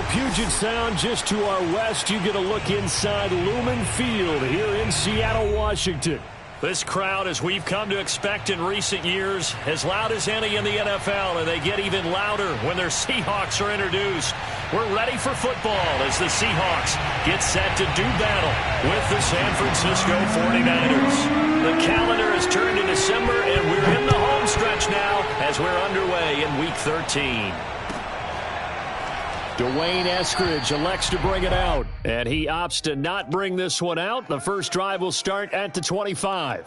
Puget Sound, just to our west, you get a look inside Lumen Field here in Seattle, Washington. This crowd, as we've come to expect in recent years, as loud as any in the NFL, and they get even louder when their Seahawks are introduced. We're ready for football as the Seahawks get set to do battle with the San Francisco 49ers. The calendar has turned to December, and we're in the home stretch now as we're underway in Week 13. Dwayne Eskridge elects to bring it out, and he opts to not bring this one out. The first drive will start at the 25.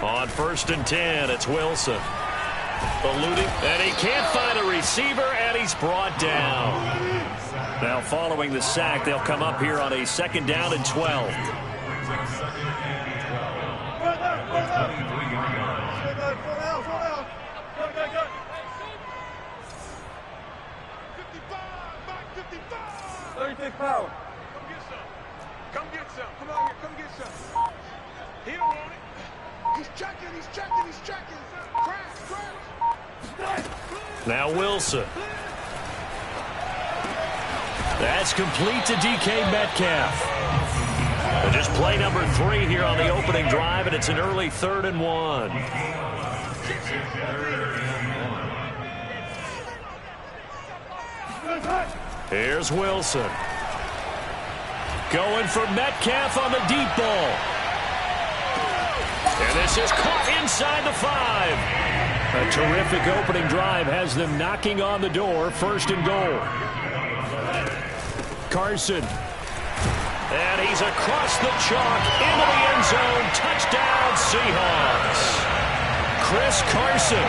On 1st and 10, it's Wilson. Eluding, and he can't find a receiver, and he's brought down. Now, following the sack, they'll come up here on a 2nd down and 12. Power. Come get some. Come on here. Come get some. He don't want it. He's checking. He's checking. He's checking. Crash. Now Wilson. That's complete to DK Metcalf. And just play number 3 here on the opening drive, and it's an early 3rd and 1. Here's Wilson. Going for Metcalf on the deep ball. And this is caught inside the 5. A terrific opening drive has them knocking on the door. 1st and goal. Carson. And he's across the chalk into the end zone. Touchdown, Seahawks. Chris Carson,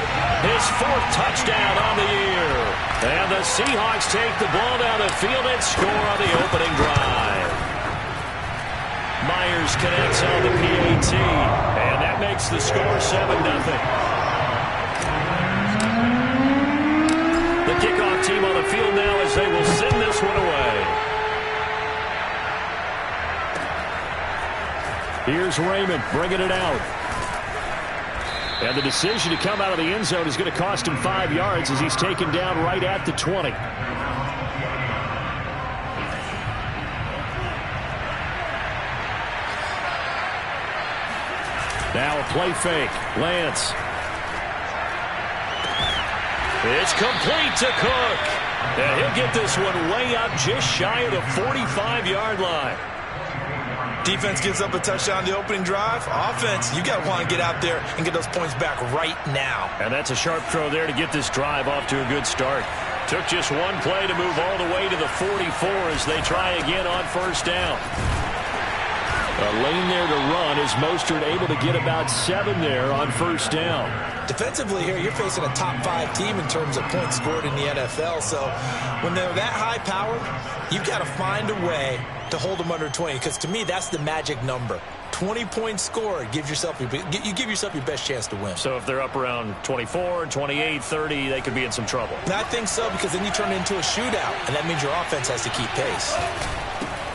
his 4th touchdown on the year. And the Seahawks take the ball down the field and score on the opening drive. Myers connects on the PAT, and that makes the score 7-0. The kickoff team on the field now as they will send this one away. Here's Raymond bringing it out. And the decision to come out of the end zone is going to cost him 5 yards as he's taken down right at the 20. Now a play fake. Lance. It's complete to Cook. And he'll get this one way up just shy of the 45-yard line. Defense gives up a touchdown the opening drive. Offense, you got to want to get out there and get those points back right now. And that's a sharp throw there to get this drive off to a good start. Took just one play to move all the way to the 44 as they try again on 1st down. A lane there to run as Mostert able to get about 7 there on 1st down. Defensively here, you're facing a top 5 team in terms of points scored in the NFL. So when they're that high powered, you've got to find a way to hold them under 20, because to me that's the magic number. 20 points scored, you give yourself your best chance to win. So if they're up around 24, 28, 30, they could be in some trouble. And I think so, because then you turn it into a shootout, and that means your offense has to keep pace.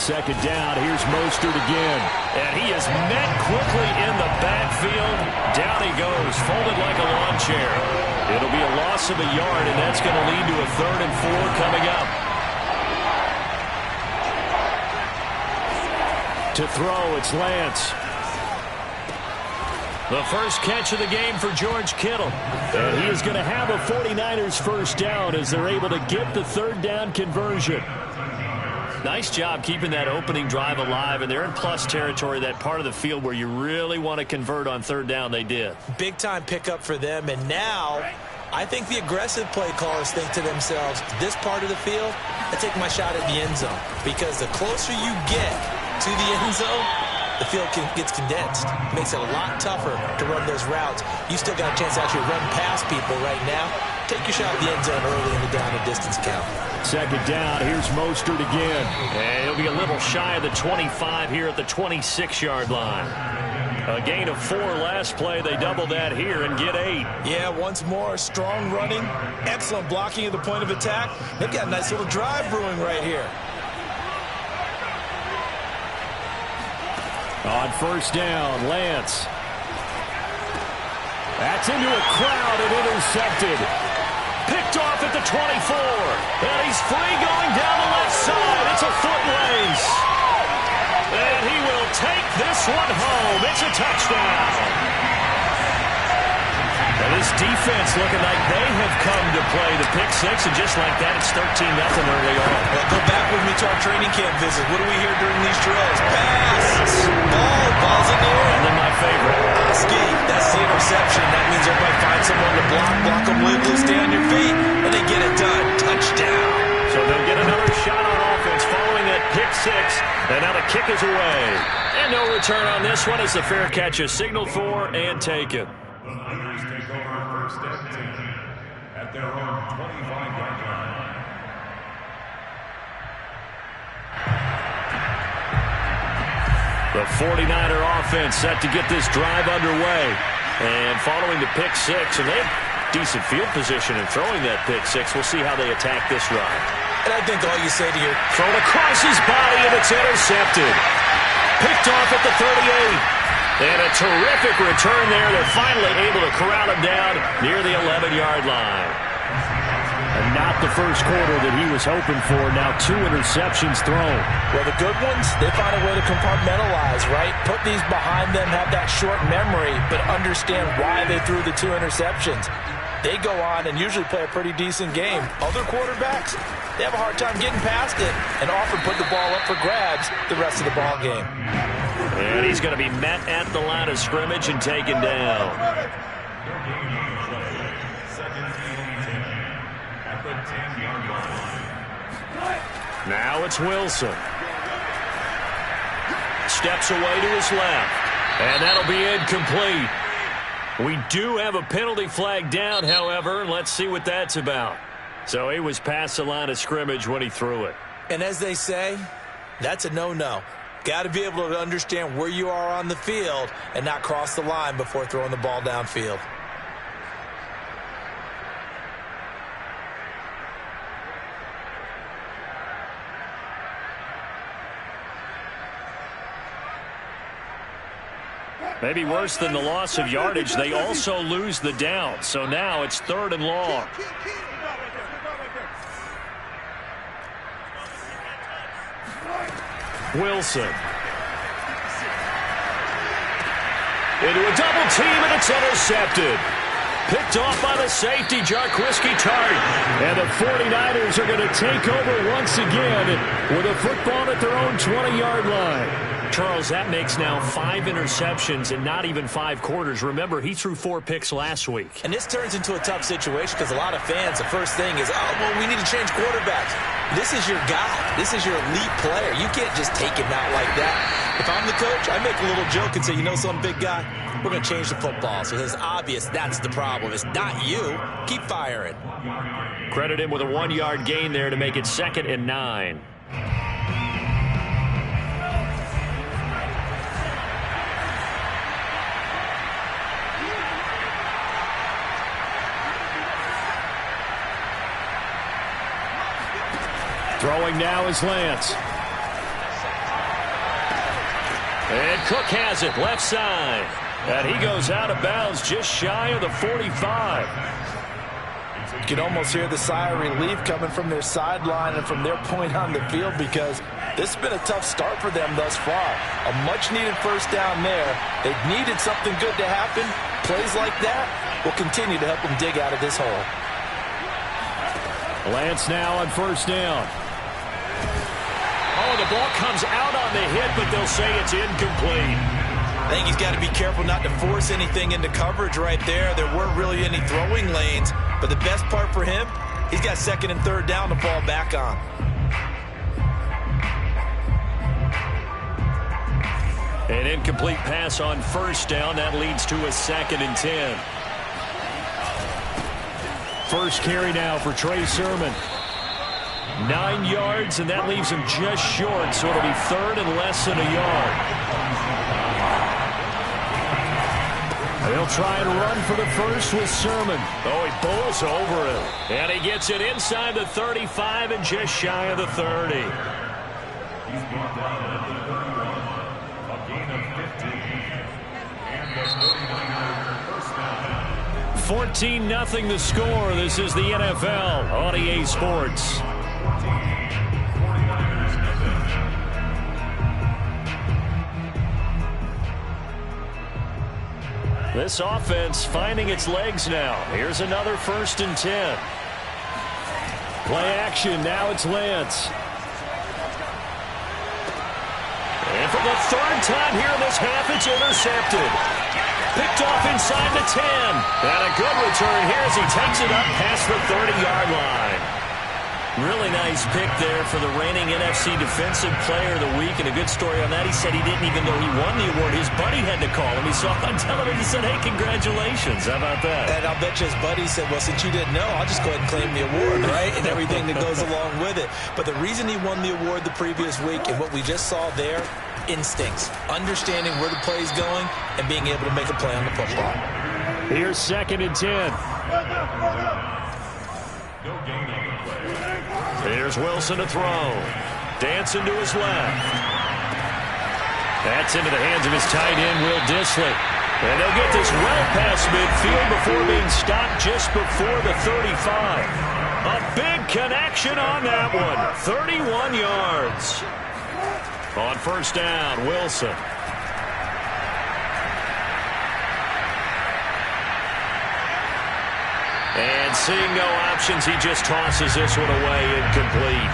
2nd down, here's Mostert again. And he is met quickly in the backfield. Down he goes, folded like a lawn chair. It'll be a loss of a yard, and that's going to lead to a 3rd and 4 coming up. To throw, it's Lance. The first catch of the game for George Kittle. And he is going to have a 49ers 1st down as they're able to get the 3rd down conversion. Nice job keeping that opening drive alive, and they're in plus territory, that part of the field where you really want to convert on 3rd down. They did. Big-time pickup for them, and now I think the aggressive play callers think to themselves, this part of the field, I take my shot at the end zone, because the closer you get to the end zone, the field gets condensed. Makes it a lot tougher to run those routes. You still got a chance to actually run past people right now. take your shot at the end zone early in the down and distance count. Second down, here's Mostert again. And he'll be a little shy of the 25 here at the 26-yard line. A gain of 4 last play. They double that here and get 8. Yeah, once more, strong running, excellent blocking at the point of attack. They've got a nice little drive brewing right here. On first down, Lance. That's into a crowd and intercepted. Picked off at the 24. And he's free going down the left side. It's a foot race. And he will take this one home. It's a touchdown. And this defense looking like they have come to play the pick six. And just like that, it's 13-0 early on. Well, go back with me to our training camp visit. What do we hear during these drills? Pass. Ball's in the air. And then my favorite. Ski. That's the interception. That means everybody finds someone to block them wiggly, stay on your feet, and they get it done. Touchdown. So they'll get another shot on offense following that pick six. And now the kick is away. And no return on this one as the fair catch is signaled for and taken. The Niners take over first and 10 at their own 25-yard line. The 49er offense set to get this drive underway. And following the pick six, and they have decent field position in throwing that pick six. We'll see how they attack this drive. And I think all you say to your... Thrown across his body, and it's intercepted. Picked off at the 38. And a terrific return there. They're finally able to corral him down near the 11-yard line. And not the first quarter that he was hoping for. Now 2 interceptions thrown. Well, the good ones, they find a way to compartmentalize, right? Put these behind them, have that short memory, but understand why they threw the 2 interceptions. They go on and usually play a pretty decent game. Other quarterbacks, they have a hard time getting past it and often put the ball up for grabs the rest of the ball game. And he's going to be met at the line of scrimmage and taken down. Now it's Wilson. Steps away to his left. And that'll be incomplete. We do have a penalty flag down, however, and let's see what that's about. So he was past the line of scrimmage when he threw it. And as they say, that's a no-no. Got to be able to understand where you are on the field and not cross the line before throwing the ball downfield. Maybe worse than the loss of yardage, they also lose the down. So now it's 3rd and long. Wilson. Into a double team, and it's intercepted. Picked off by the safety, Jarquiski Tart. And the 49ers are going to take over once again with a football at their own 20-yard line. Charles, that makes now 5 interceptions in not even 5 quarters. Remember, he threw 4 picks last week. And this turns into a tough situation because a lot of fans, the first thing is, oh, well, we need to change quarterbacks. This is your guy. This is your elite player. You can't just take him out like that. If I'm the coach, I make a little joke and say, you know something, big guy? We're going to change the football. So it's obvious that's the problem. It's not you. Keep firing. Credit him with a 1-yard gain there to make it 2nd and 9. Throwing now is Lance. And Cook has it, left side. And he goes out of bounds just shy of the 45. You can almost hear the sigh of relief coming from their sideline and from their point on the field because this has been a tough start for them thus far. A much-needed first down there. They've needed something good to happen. Plays like that will continue to help them dig out of this hole. Lance now on first down. Oh, the ball comes out on the hit, but they'll say it's incomplete. I think he's got to be careful not to force anything into coverage right there. There weren't really any throwing lanes, but the best part for him, he's got 2nd and 3rd down to fall back on. An incomplete pass on first down. That leads to a 2nd and 10. first carry now for Trey Sermon. 9 yards, and that leaves him just short, so it'll be third and less than a yard. They'll try and run for the first with Sermon. Oh, he bowls over it. And he gets it inside the 35 and just shy of the 30. He's brought down at the 31. A gain of 15. And the 49er first down. 14-0 the score. This is the NFL on EA Sports. This offense finding its legs now. Here's another 1st and 10. Play action. Now it's Lance. And for the 3rd time here in this half, it's intercepted. Picked off inside the 10. And a good return here as he takes it up past the 30-yard line. Really nice pick there for the reigning NFC Defensive Player of the Week. And a good story on that. He said he didn't even know he won the award. His buddy had to call him. He saw it on television and said, hey, congratulations. How about that? And I'll bet you his buddy said, well, since you didn't know, I'll just go ahead and claim the award, right? And everything that goes along with it. But the reason he won the award the previous week and what we just saw there, instincts, understanding where the play is going and being able to make a play on the football. Here's 2nd and 10. No gain on the play. Here's Wilson to throw. Dancing to his left. That's into the hands of his tight end, Will Dissly. And they'll get this well past midfield before being stopped just before the 35. A big connection on that one. 31 yards. On 1st down, Wilson. And seeing no options, he just tosses this one away, incomplete.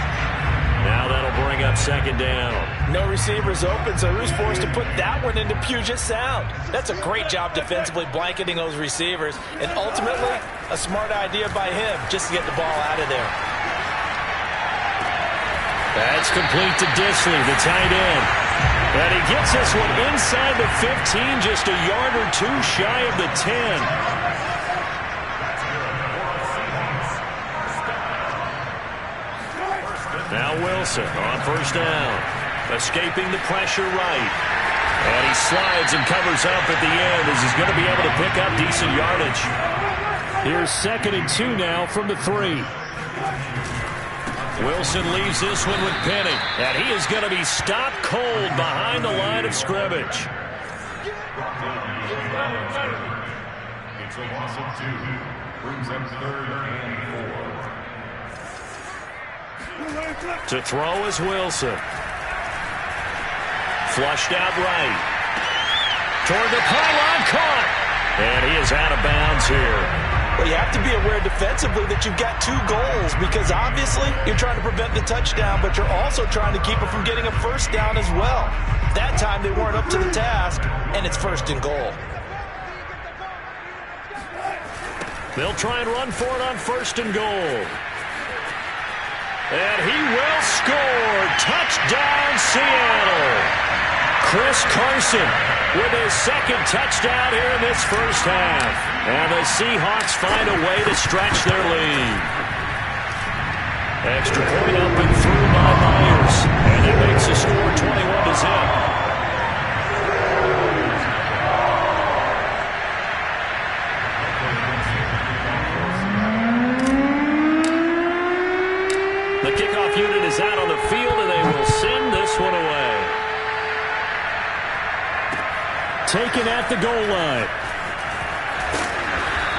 Now that'll bring up 2nd down. No receivers open, so who's forced to put that one into Puget Sound? That's a great job defensively blanketing those receivers, and ultimately, a smart idea by him just to get the ball out of there. That's complete to Dissly, the tight end. And he gets this one inside the 15, just a yard or two shy of the 10. Now Wilson on 1st down. Escaping the pressure right. And he slides and covers up at the end as he's going to be able to pick up decent yardage. Here's 2nd and 2 now from the 3. Wilson leaves this one with Penny. And he is going to be stopped cold behind the line of scrimmage. It's a loss of 2. Brings up 3rd and 4. To throw is Wilson. Flushed out right. Toward the pylon, caught. And he is out of bounds here. Well, you have to be aware defensively that you've got 2 goals because obviously you're trying to prevent the touchdown, but you're also trying to keep it from getting a 1st down as well. That time they weren't up to the task, and it's 1st and goal. They'll try and run for it on 1st and goal. And he will score. Touchdown, Seattle. Chris Carson with his 2nd touchdown here in this 1st half. And the Seahawks find a way to stretch their lead. Extra point up and through by Myers. And it makes the score 21-0. The kickoff unit is out on the field, and they will send this one away. Taken at the goal line.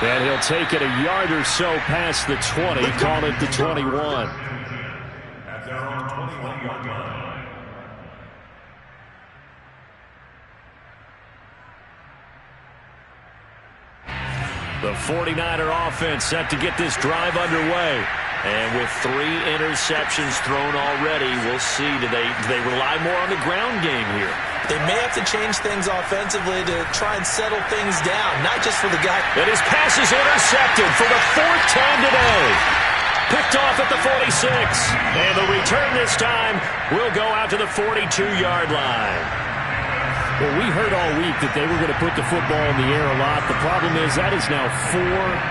And he'll take it a yard or so past the 20, call it the 21. At their own 21-yard line. The 49er offense set to get this drive underway. And with 3 interceptions thrown already, we'll see. Do they rely more on the ground game here? They may have to change things offensively to try and settle things down, not just for the guy. And his pass is intercepted for the 4th time today. Picked off at the 46. And the return this time will go out to the 42-yard line. Well, we heard all week that they were going to put the football in the air a lot. The problem is that is now 4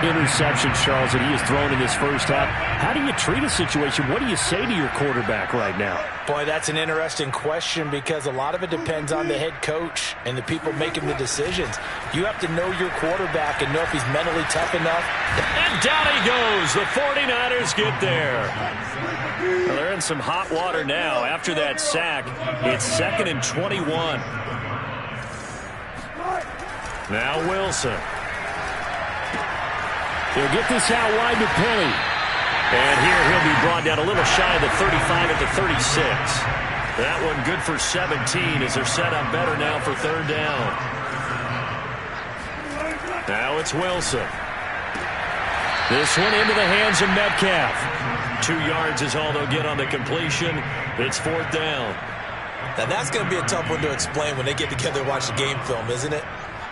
interceptions, Charles, that he has thrown in this first half. How do you treat a situation? What do you say to your quarterback right now? Boy, that's an interesting question because a lot of it depends on the head coach and the people making the decisions. You have to know your quarterback and know if he's mentally tough enough. And down he goes. The 49ers get there. Well, they're in some hot water now. After that sack, it's 2nd and 21. Now Wilson. He'll get this out wide to Penny. And here he'll be brought down a little shy of the 35 at the 36. That one good for 17 as they're set up better now for 3rd down. Now it's Wilson. This one into the hands of Metcalf. 2 yards is all they'll get on the completion. It's 4th down. Now that's going to be a tough one to explain when they get together and watch the game film, isn't it?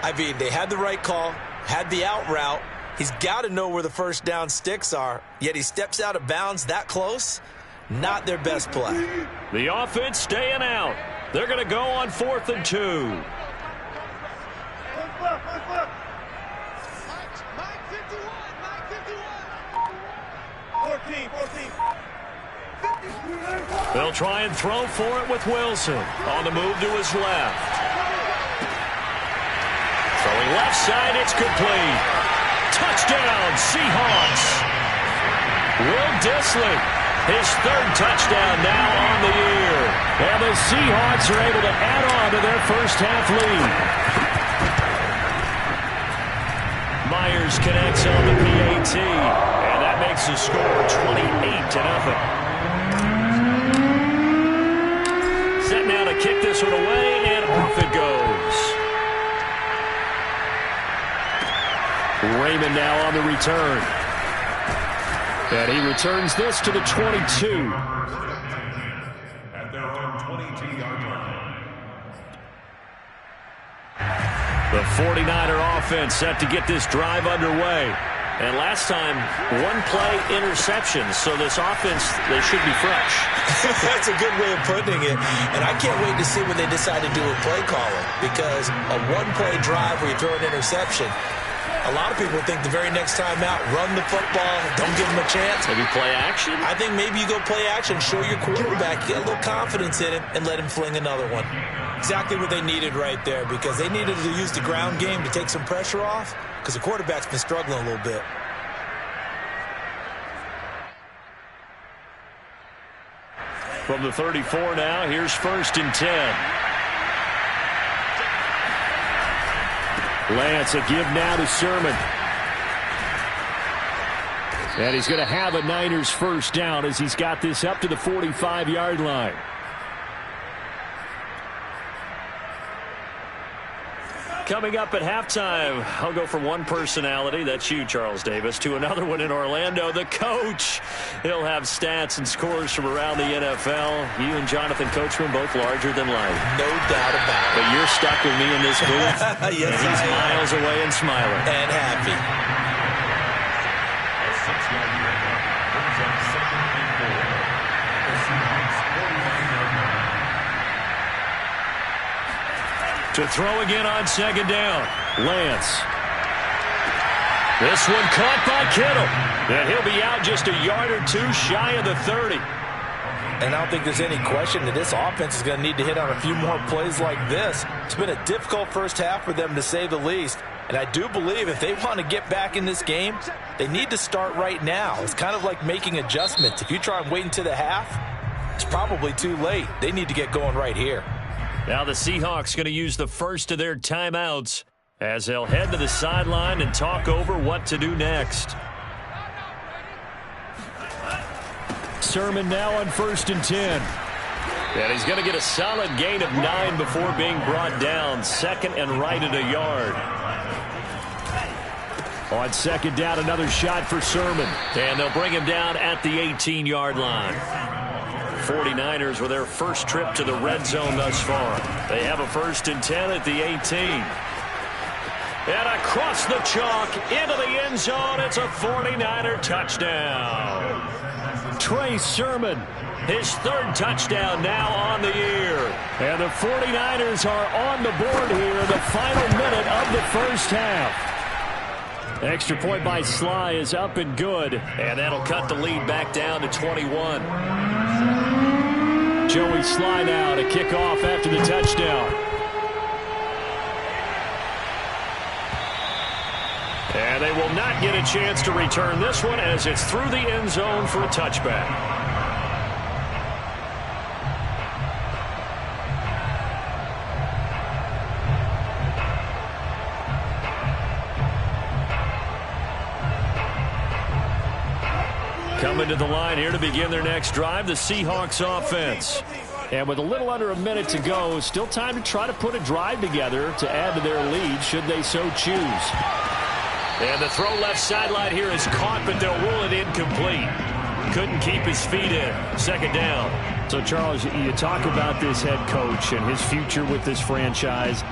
I mean, they had the right call, had the out route. He's got to know where the first down sticks are, yet he steps out of bounds that close. Not their best play. The offense staying out. They're going to go on 4th and 2. 14. They'll try and throw for it with Wilson. On the move to his left. Throwing left side, it's complete. Touchdown, Seahawks. Will Dissly, his 3rd touchdown now on the year. And the Seahawks are able to add on to their first half lead. Myers connects on the PAT, and that makes the score 28-0. Set now to kick this one away, and off it goes. Raymond now on the return. And he returns this to the 22. At their own 22-yard line. The 49er offense set to get this drive underway. And last time, 1-play interception. So this offense, they should be fresh. That's a good way of putting it. And I can't wait to see what they decide to do with play calling. Because a 1-play drive where you throw an interception, a lot of people think the very next time out, run the football, don't give them a chance. Maybe play action? I think maybe you go play action, show your quarterback, get a little confidence in him, and let him fling another one. Exactly what they needed right there because they needed to use the ground game to take some pressure off because the quarterback's been struggling a little bit. From the 34 now, here's 1st and 10. Lance, a give now to Sermon. And he's going to have a Niners first down as he's got this up to the 45-yard line. Coming up at halftime, I'll go from one personality, that's you, Charles Davis, to another one in Orlando, the coach. He'll have stats and scores from around the NFL. You and Jonathan Coachman both larger than life. No doubt about it. But you're stuck with me in this booth. Yes, and he's miles away and smiling. And happy. A 6-yard pickup brings up 2nd and 4. The Seahawks 49-yard line. To throw again on 2nd down. Lance. This one caught by Kittle. And he'll be out just a yard or 2 shy of the 30. And I don't think there's any question that this offense is going to need to hit on a few more plays like this. It's been a difficult first half for them, to say the least. And I do believe if they want to get back in this game, they need to start right now. It's kind of like making adjustments. If you try and wait until the half, it's probably too late. They need to get going right here. Now the Seahawks going to use the first of their timeouts as they'll head to the sideline and talk over what to do next. Sermon now on 1st and 10. And he's going to get a solid gain of 9 before being brought down. 2nd and right at a yard. On 2nd down, another shot for Sermon. And they'll bring him down at the 18-yard line. 49ers with their first trip to the red zone thus far. They have a 1st and 10 at the 18. And across the chalk into the end zone. It's a 49er touchdown. Trey Sermon. His third touchdown now on the year. And the 49ers are on the board here in the final minute of the first half. Extra point by Sly is up and good. And that'll cut the lead back down to 21. Joey Sly now to kick off after the touchdown. And they will not get a chance to return this one as it's through the end zone for a touchback. Coming to the line here to begin their next drive, the Seahawks offense. And with a little under a minute to go, still time to try to put a drive together to add to their lead should they so choose. And the throw left sideline here is caught, but they'll rule it incomplete. Couldn't keep his feet in. Second down. So, Charles, you talk about this head coach and his future with this franchise.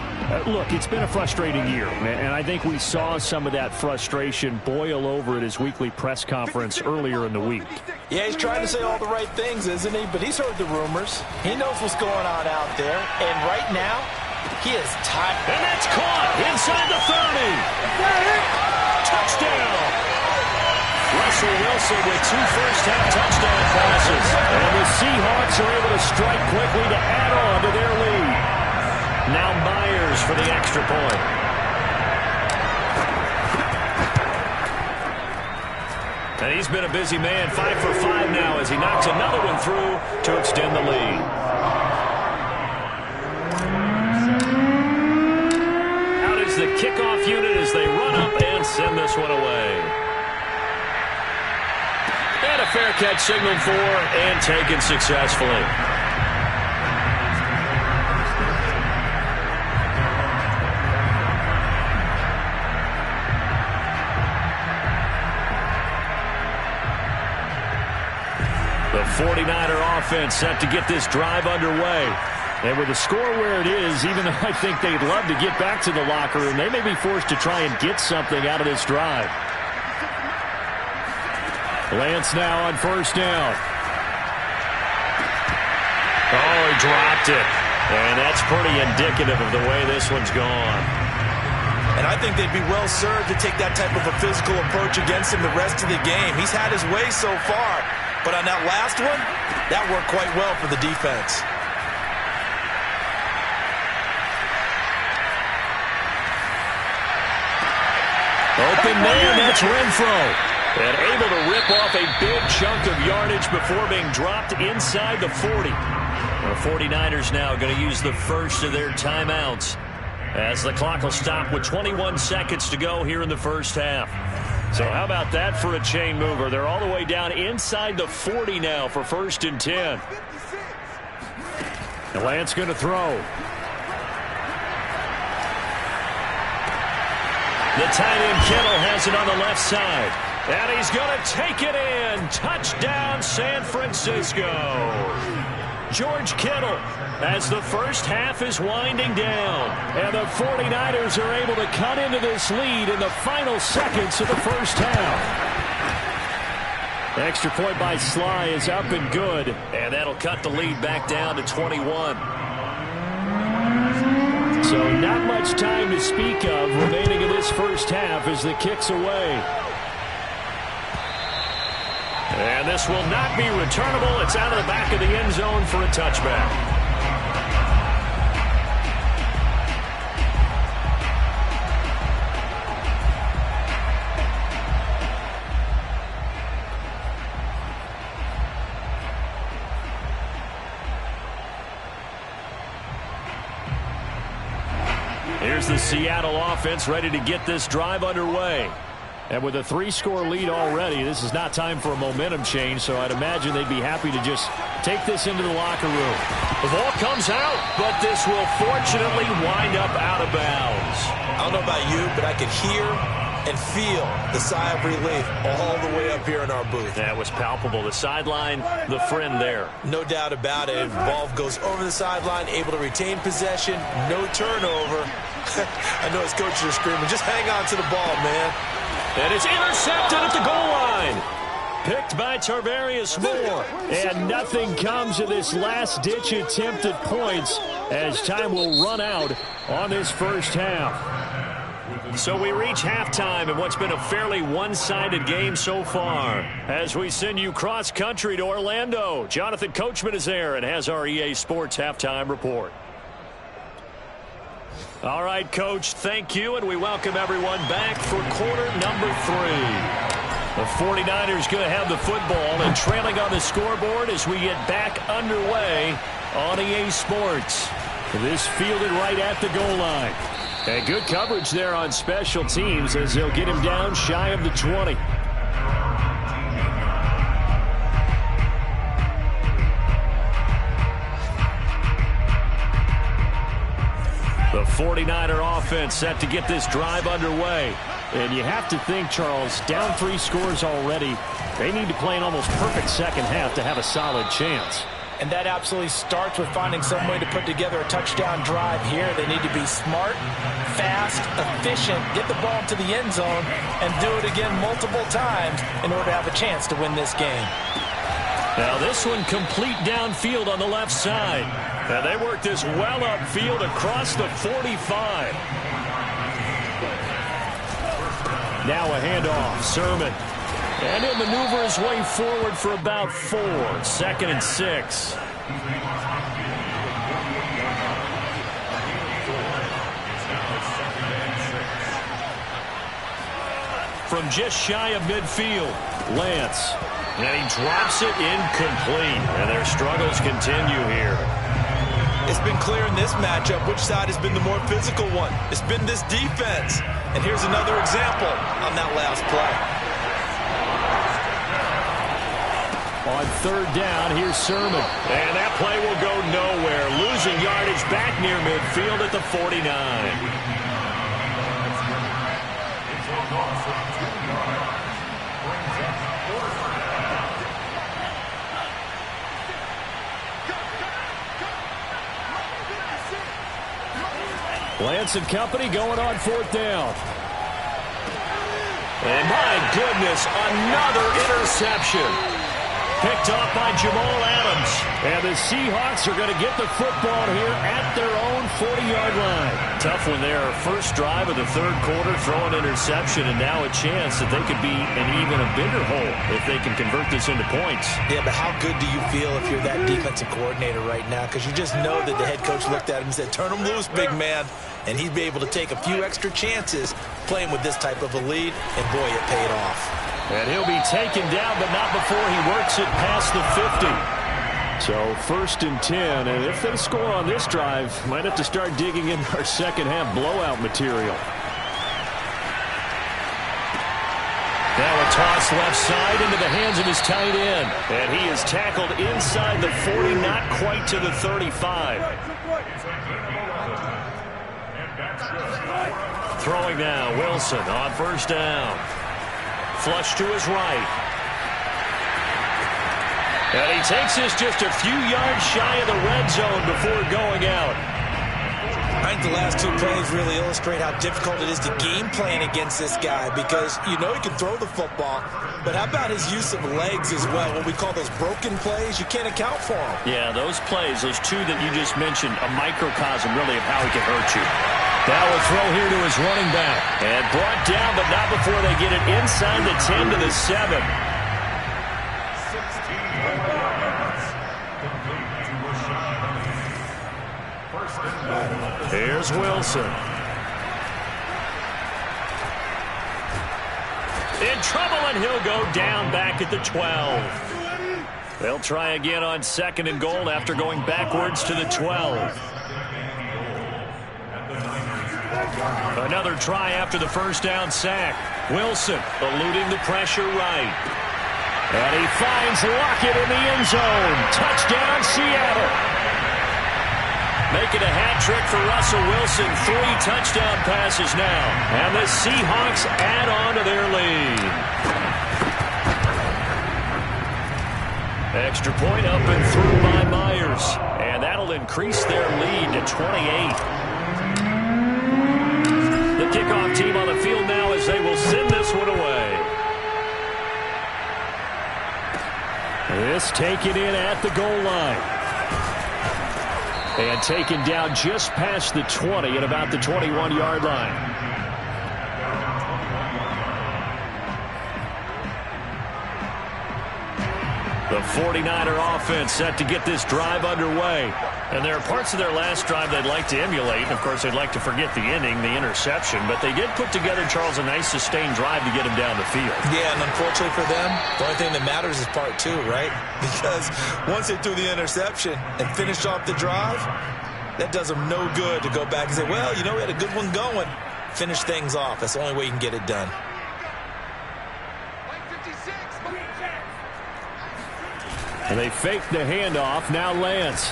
Look, it's been a frustrating year, and I think we saw some of that frustration boil over at his weekly press conference earlier in the week. Yeah, he's trying to say all the right things, isn't he? But he's heard the rumors. He knows what's going on out there. And right now, he is tired. And that's caught inside the 30. Touchdown. Russell Wilson with 2 first-half touchdown passes. And the Seahawks are able to strike quickly to add on to their lead. Now Myers for the extra point. And he's been a busy man, 5 for 5 now as he knocks another one through to extend the lead. Out is the kickoff unit as they run up and send this one away. And a fair catch signaled for and taken successfully. The 49er offense set to get this drive underway. And with the score where it is, even though I think they'd love to get back to the locker room, they may be forced to try and get something out of this drive. Lance now on first down. Oh, he dropped it. And that's pretty indicative of the way this one's gone. And I think they'd be well served to take that type of a physical approach against him the rest of the game. He's had his way so far. But on that last one, that worked quite well for the defense. Open man, that's Renfro. And able to rip off a big chunk of yardage before being dropped inside the 40. The 49ers now going to use the first of their timeouts as the clock will stop with 21 seconds to go here in the first half. So how about that for a chain mover? They're all the way down inside the 40 now for 1st and 10. And Lance going to throw. The tight end Kittle has it on the left side. And he's going to take it in. Touchdown, San Francisco. George Kittle as the first half is winding down. And the 49ers are able to cut into this lead in the final seconds of the first half. Extra point by Sly is up and good. And that'll cut the lead back down to 21. So not much time to speak of remaining in this first half as the kick's away. And this will not be returnable. It's out of the back of the end zone for a touchback. Here's the Seattle offense ready to get this drive underway. And with a 3-score lead already, this is not time for a momentum change, so I'd imagine they'd be happy to just take this into the locker room. The ball comes out, but this will fortunately wind up out of bounds. I don't know about you, but I could hear and feel the sigh of relief all the way up here in our booth. That was palpable. The sideline, the friend there. No doubt about it. The ball goes over the sideline, able to retain possession, no turnover. I know his coaches are screaming, just hang on to the ball, man. And it's intercepted at the goal line. picked by Tarvarius Moore. And nothing comes of this last-ditch attempt at points as time will run out on this first half. So we reach halftime in what's been a fairly one-sided game so far. As we send you cross-country to Orlando, Jonathan Coachman is there and has our EA Sports halftime report. All right, Coach, thank you, and we welcome everyone back for quarter number 3. The 49ers going to have the football and trailing on the scoreboard as we get back underway on EA Sports. This fielded right at the goal line. And good coverage there on special teams as they'll get him down shy of the 20. The 49er offense set to get this drive underway. And you have to think, Charles, down 3 scores already. They need to play an almost perfect second half to have a solid chance. And that absolutely starts with finding some way to put together a touchdown drive here. They need to be smart, fast, efficient, get the ball to the end zone, and do it again multiple times in order to have a chance to win this game. Now this one complete downfield on the left side. And they work this well upfield across the 45. Now a handoff. Sermon. And he'll maneuver his way forward for about 4. 2nd and 6. From just shy of midfield, Lance. And he drops it incomplete. And their struggles continue here. It's been clear in this matchup which side has been the more physical one. It's been this defense. And here's another example on that last play. On 3rd down, here's Sermon. And that play will go nowhere. Losing yardage back near midfield at the 49. Lance and company going on 4th down. And my goodness, another interception. Picked off by Jamal Adams. And the Seahawks are going to get the football here at their own 40-yard line. Tough one there. First drive of the 3rd quarter, throw an interception, and now a chance that they could be in even a bigger hole if they can convert this into points. Yeah, but how good do you feel if you're that defensive coordinator right now? Because you just know that the head coach looked at him and said, turn him loose, big man. And he'd be able to take a few extra chances playing with this type of a lead, and boy, it paid off. And he'll be taken down, but not before he works it past the 50. So 1st and 10, and if they score on this drive, might have to start digging in our second half blowout material. Now a toss left side into the hands of his tight end. And he is tackled inside the 40, not quite to the 35. Throwing now, Wilson on 1st down. Flush to his right. And he takes this just a few yards shy of the red zone before going out. I think the last 2 plays really illustrate how difficult it is to game plan against this guy, because you know he can throw the football, but how about his use of legs as well? What we call those broken plays, you can't account for them. Yeah, those plays, those 2 that you just mentioned, a microcosm really of how he can hurt you. Now a throw here to his running back. And brought down, but not before they get it inside the 10 to the 7. Here's Wilson. In trouble, and he'll go down back at the 12. They'll try again on 2nd and goal after going backwards to the 12. Another try after the 1st down sack. Wilson eluding the pressure right. And he finds Lockett in the end zone. Touchdown, Seattle. Making a hat trick for Russell Wilson. 3 touchdown passes now. And the Seahawks add on to their lead. Extra point up and through by Myers. And that'll increase their lead to 28. The kickoff team on the field now as they will send this one away. Lance taken in at the goal line. And taken down just past the 20 at about the 21-yard line. The 49er offense set to get this drive underway. And there are parts of their last drive they'd like to emulate. And, of course, they'd like to forget the ending, the interception. But they did put together, Charles, a nice sustained drive to get him down the field. Yeah, and unfortunately for them, the only thing that matters is part two, right? Because once they threw the interception and finished off the drive, that does them no good to go back and say, well, you know, we had a good one going. Finish things off. That's the only way you can get it done. And they fake the handoff. Now Lance.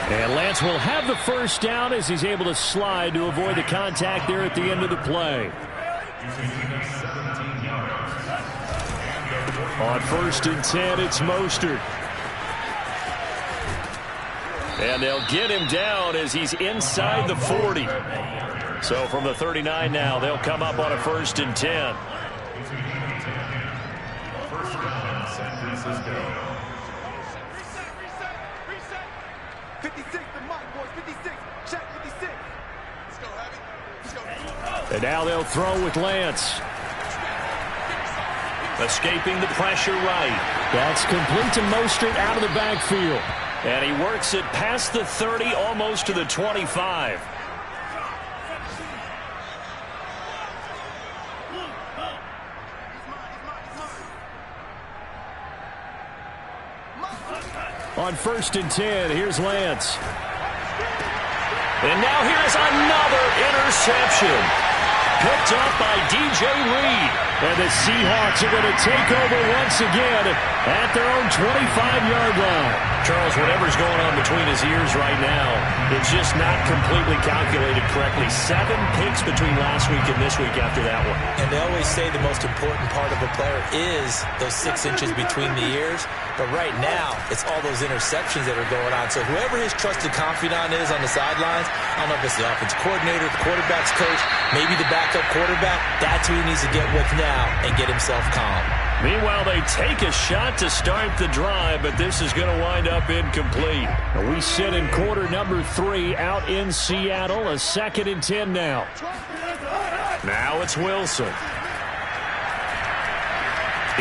And Lance will have the first down as he's able to slide to avoid the contact there at the end of the play. On 1st and 10, it's Mostert. And they'll get him down as he's inside the 40. So from the 39 now, they'll come up on a 1st and 10. First down, San Francisco. 56, the mic, boys. 56. Check 56. Let's go, Abby. Let's go. And now they'll throw with Lance. Escaping the pressure right. That's complete to Mostert out of the backfield. And he works it past the 30, almost to the 25. On 1st and 10, here's Lance. And now here's another interception. Picked up by DJ Reed. And the Seahawks are going to take over once again at their own 25-yard line. Charles, whatever's going on between his ears right now, it's just not completely calculated correctly. 7 picks between last week and this week after that one. And they always say the most important part of a player is those 6 inches between the ears. But right now, it's all those interceptions that are going on. So whoever his trusted confidant is on the sidelines, I don't know if it's the offensive coordinator, the quarterback's coach, maybe the backup quarterback, that's who he needs to get with now and get himself calm. Meanwhile, they take a shot to start the drive, but this is going to wind up incomplete. We sit in quarter number 3 out in Seattle. A 2nd and 10 now. Now it's Wilson.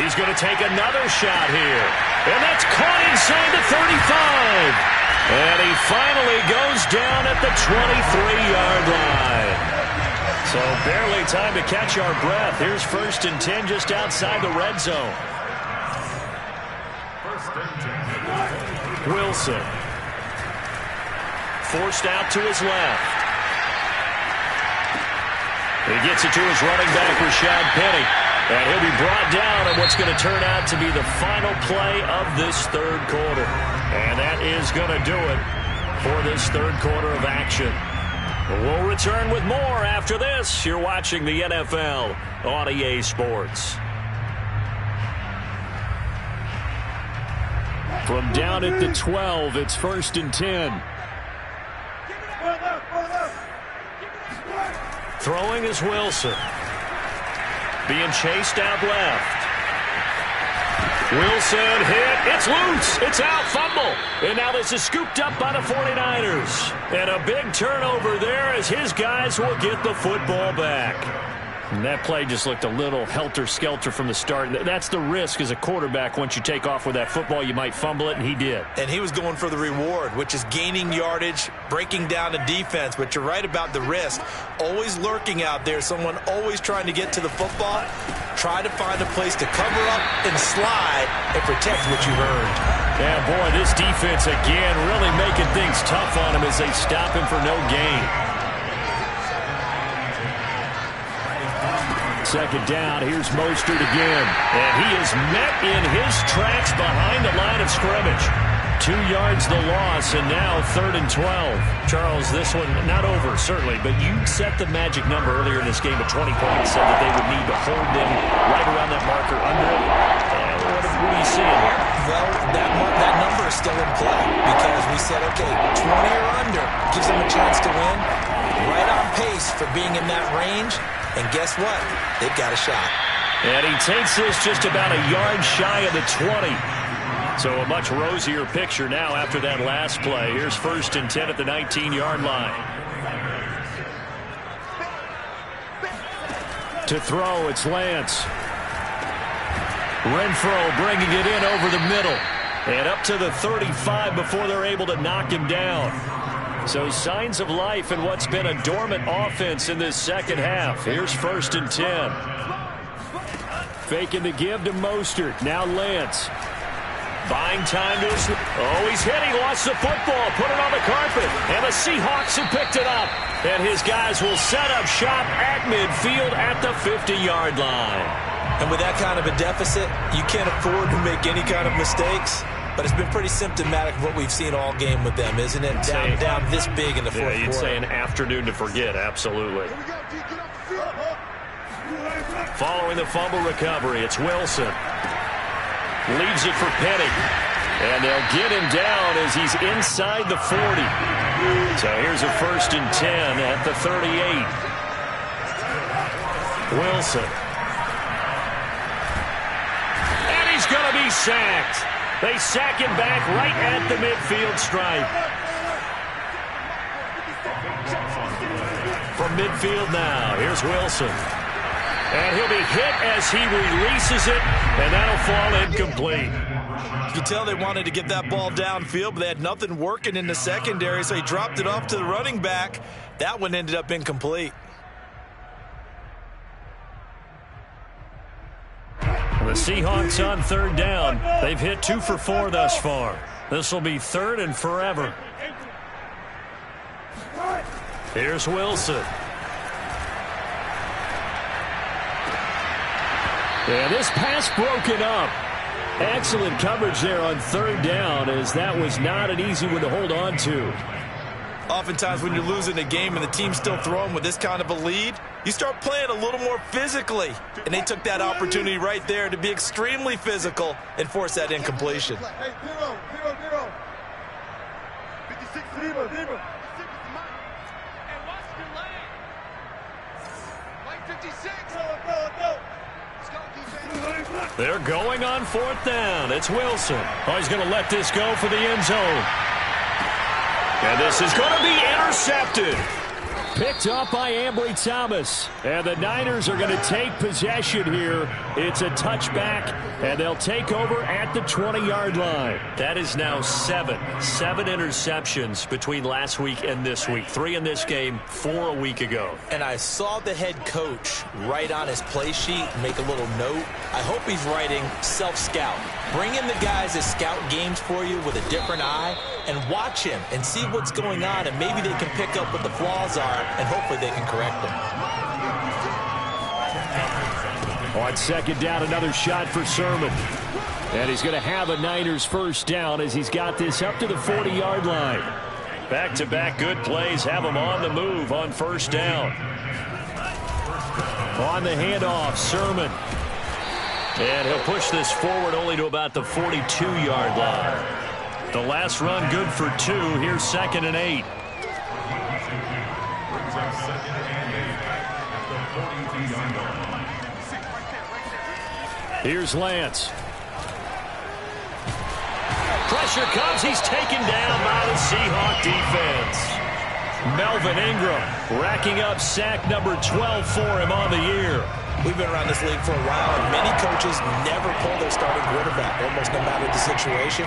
He's going to take another shot here. And that's caught inside the 35. And he finally goes down at the 23-yard line. So barely time to catch our breath. Here's 1st and 10 just outside the red zone. Wilson. Forced out to his left. He gets it to his running back, Rashad Penny. And he'll be brought down on what's going to turn out to be the final play of this 3rd quarter. And that is going to do it for this 3rd quarter of action. We'll return with more after this. You're watching the NFL on EA Sports. From down at the 12, it's 1st and 10. Throwing is Wilson. Being chased out left. Wilson hit. It's loose. It's out. Fumble. And now this is scooped up by the 49ers. And a big turnover there as his guys will get the football back. And that play just looked a little helter-skelter from the start. That's the risk as a quarterback. Once you take off with that football, you might fumble it, and he did. And he was going for the reward, which is gaining yardage, breaking down the defense. But you're right about the risk. Always lurking out there, someone always trying to get to the football. Try to find a place to cover up and slide and protect what you've earned. Yeah, boy, this defense again really making things tough on him as they stop him for no gain. 2nd down, here's Mostert again. And he is met in his tracks behind the line of scrimmage. 2 yards the loss, and now 3rd and 12. Charles, this one not over, certainly, but you set the magic number earlier in this game at 20 points, said that they would need to hold them right around that marker under it. What are you seeing here? Well, that number is still in play because we said, okay, 20 or under gives them a chance to win. Right on pace for being in that range. And guess what? They've got a shot. And he takes this just about a yard shy of the 20. So a much rosier picture now after that last play. Here's 1st and 10 at the 19-yard line. To throw, it's Lance. Renfro bringing it in over the middle. And up to the 35 before they're able to knock him down. So signs of life in what's been a dormant offense in this second half. Here's 1st and 10. Faking the give to Mostert. Now Lance. Buying time to his... Oh, he's hit. He lost the football. Put it on the carpet. And the Seahawks have picked it up. And his guys will set up shop at midfield at the 50-yard line. And with that kind of a deficit, you can't afford to make any kind of mistakes. But it's been pretty symptomatic of what we've seen all game with them, isn't it? Down this big in the fourth quarter. You'd say an afternoon to forget, absolutely. Following the fumble recovery, it's Wilson. Leaves it for Penny. And they'll get him down as he's inside the 40. So here's a 1st and 10 at the 38. Wilson. And he's going to be sacked. They sack him back right at the midfield stripe. From midfield now, here's Wilson. And he'll be hit as he releases it, and that'll fall incomplete. You can tell they wanted to get that ball downfield, but they had nothing working in the secondary, so he dropped it off to the running back. That one ended up incomplete. The Seahawks on 3rd down. They've hit 2 for 4 thus far. This will be 3rd and forever. Here's Wilson. And this pass broken up. Excellent coverage there on 3rd down, as that was not an easy one to hold on to. Oftentimes when you're losing a game and the team's still throwing with this kind of a lead, you start playing a little more physically. And they took that opportunity right there to be extremely physical and force that incompletion. Hey, 0, 0, 0. 56, 0, 0. And watch the lane. Like 56. They're going on 4th down. It's Wilson. Oh, he's going to let this go for the end zone. And this is going to be intercepted. Picked up by Ambry Thomas. And the Niners are going to take possession here. It's a touchback, and they'll take over at the 20-yard line. That is now 7 interceptions between last week and this week. 3 in this game, 4 a week ago. And I saw the head coach write on his play sheet, make a little note. I hope he's writing self-scout. Bring in the guys that scout games for you with a different eye and watch him and see what's going on, and maybe they can pick up what the flaws are, and hopefully they can correct them. On 2nd down, another shot for Sermon. And he's going to have a Niners 1st down as he's got this up to the 40-yard line. Back-to-back good plays have him on the move on 1st down. On the handoff, Sermon. And he'll push this forward only to about the 42-yard line. The last run good for 2. Here's 2nd and 8. Here's Lance. Pressure comes. He's taken down by the Seahawk defense. Melvin Ingram racking up sack number 12 for him on the year. We've been around this league for a while, and many coaches never pull their starting quarterback, almost no matter the situation.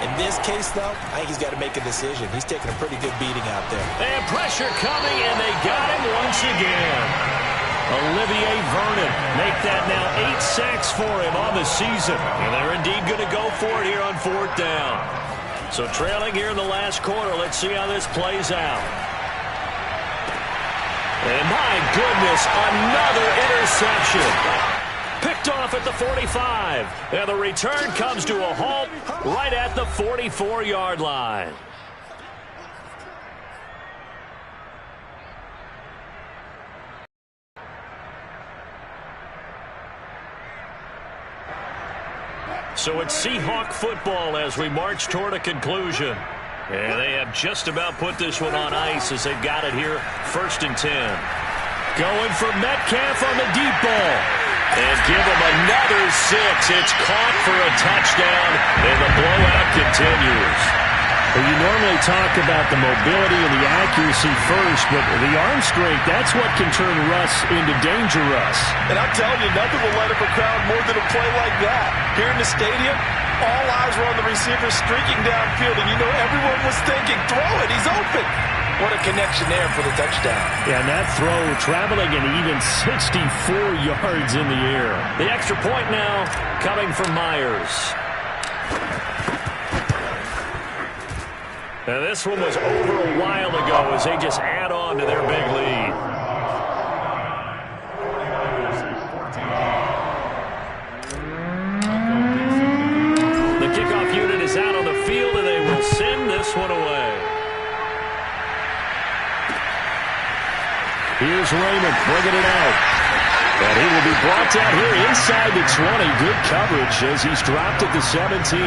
In this case, though, I think he's got to make a decision. He's taking a pretty good beating out there. And pressure coming, and they got him once again. Olivier Vernon make that now 8 sacks for him on the season. And they're indeed going to go for it here on 4th down. So trailing here in the last quarter, let's see how this plays out. And my goodness, another interception. Picked off at the 45. And the return comes to a halt right at the 44-yard line. So it's Seahawk football as we march toward a conclusion. And they have just about put this one on ice as they've got it here, 1st and 10. Going for Metcalf on the deep ball. And give him another 6. It's caught for a touchdown, and the blowout continues. Well, you normally talk about the mobility and the accuracy first, but the arm strength, that's what can turn Russ into Danger Russ. And I'm telling you, nothing will light up a crowd more than a play like that. Here in the stadium, all eyes were on the receiver streaking downfield, and you know everyone was thinking, throw it, he's open. What a connection there for the touchdown. Yeah, and that throw traveling an even 64 yards in the air. The extra point now coming from Myers. Now this one was over a while ago as they just add on to their big lead. The kickoff unit is out on the field, and they will send this one away. Here's Raymond bringing it out. And he will be brought down here inside the 20. Good coverage as he's dropped at the 17.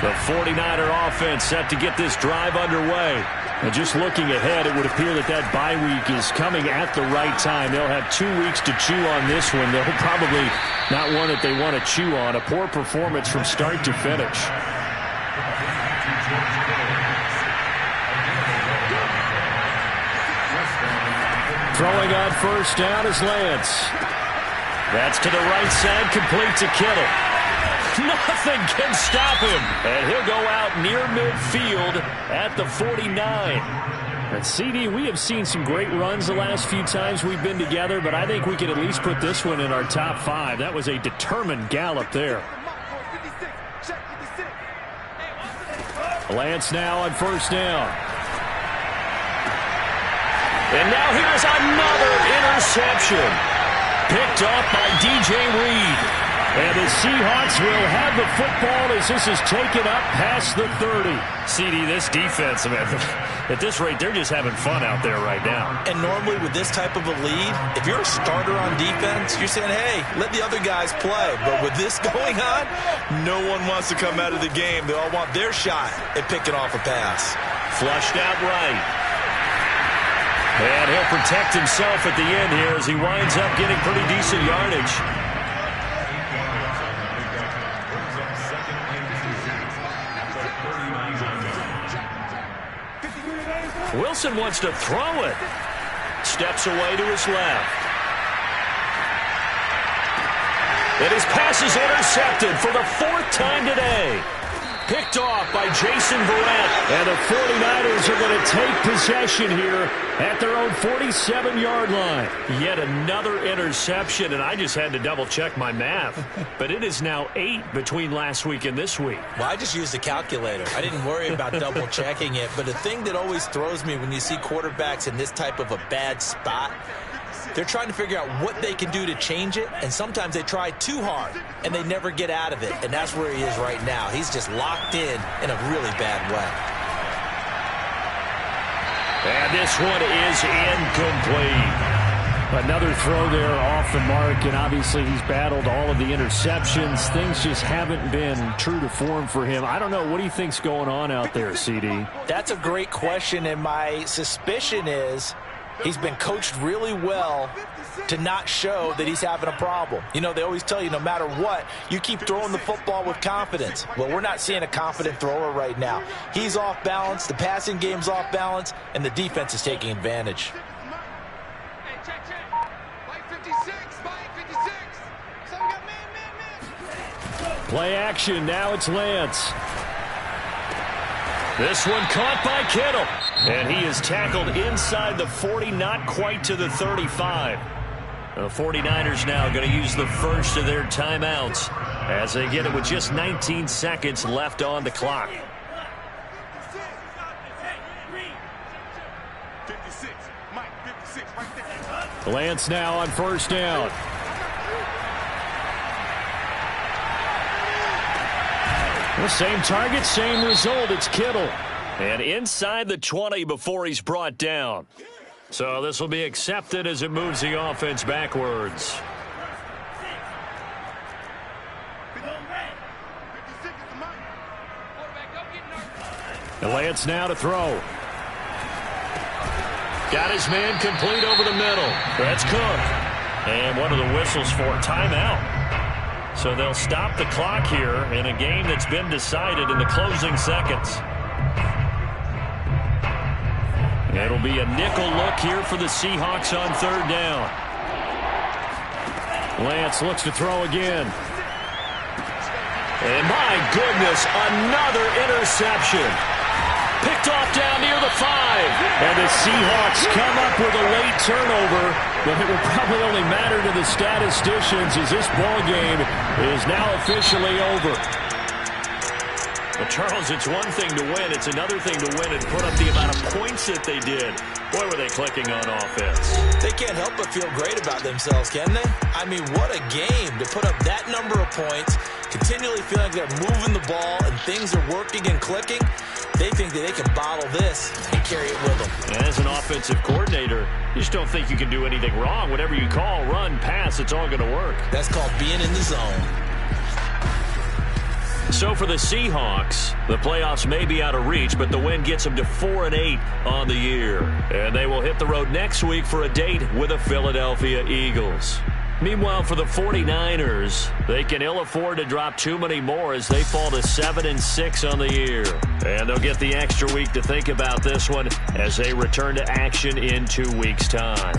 The 49er offense set to get this drive underway. And just looking ahead, it would appear that that bye week is coming at the right time. They'll have 2 weeks to chew on this one. They'll probably not one that they want to chew on. A poor performance from start to finish. Throwing on first down is Lance. That's to the right side, complete to Kittle. Nothing can stop him. And he'll go out near midfield at the 49. And CD, we have seen some great runs the last few times we've been together, but I think we could at least put this one in our top 5. That was a determined gallop there. Lance now on first down. And now here's another interception. Picked up by DJ Reed. And the Seahawks will have the football as this is taken up past the 30. CD, this defense, man, at this rate, they're just having fun out there right now. And normally with this type of a lead, if you're a starter on defense, you're saying, hey, let the other guys play. But with this going on, no one wants to come out of the game. They all want their shot at picking off a pass. Flushed out right. And he'll protect himself at the end here as he winds up getting pretty decent yardage. Wilson wants to throw it. Steps away to his left. And his pass is intercepted for the 4th time today. Picked off by Jason Verrett. And the 49ers are going to take possession here at their own 47-yard line. Yet another interception, and I just had to double-check my math. But it is now 8 between last week and this week. Well, I just used a calculator. I didn't worry about double-checking it. But the thing that always throws me when you see quarterbacks in this type of a bad spot, they're trying to figure out what they can do to change it, and sometimes they try too hard, and they never get out of it, and that's where he is right now. He's just locked in a really bad way. And this one is incomplete. Another throw there off the mark, and obviously he's battled all of the interceptions. Things just haven't been true to form for him. I don't know. What do you think's going on out there, CD? That's a great question, and my suspicion is he's been coached really well to not show that he's having a problem. You know, they always tell you no matter what, you keep throwing the football with confidence. Well, we're not seeing a confident thrower right now. He's off balance, the passing game's off balance, and the defense is taking advantage. Play action. Now it's Lance. This one caught by Kittle. And he is tackled inside the 40, not quite to the 35. The 49ers now going to use the first of their timeouts as they get it with just 19 seconds left on the clock. 56, Mike, 56, right there. Lance now on first down. The same target, same result. It's Kittle. And inside the 20 before he's brought down. So this will be accepted as it moves the offense backwards. And Lance now to throw. Got his man complete over the middle. That's Cook. And one of the whistles for timeout. So they'll stop the clock here in a game that's been decided in the closing seconds. It'll be a nickel look here for the Seahawks on third down. Lance looks to throw again. And my goodness, another interception. Picked off down near the 5. And the Seahawks come up with a late turnover, but it will probably only matter to the statisticians as this ball game is now officially over. Well, Charles, it's one thing to win. It's another thing to win and put up the amount of points that they did. Boy, were they clicking on offense. They can't help but feel great about themselves, can they? I mean, what a game to put up that number of points, continually feeling like they're moving the ball and things are working and clicking. They think that they can bottle this and carry it with them. As an offensive coordinator, you just don't think you can do anything wrong. Whatever you call, run, pass, it's all going to work. That's called being in the zone. So for the Seahawks, the playoffs may be out of reach, but the win gets them to 4-8 on the year. And they will hit the road next week for a date with the Philadelphia Eagles. Meanwhile, for the 49ers, they can ill afford to drop too many more as they fall to 7-6 on the year. And they'll get the extra week to think about this one as they return to action in 2 weeks' time.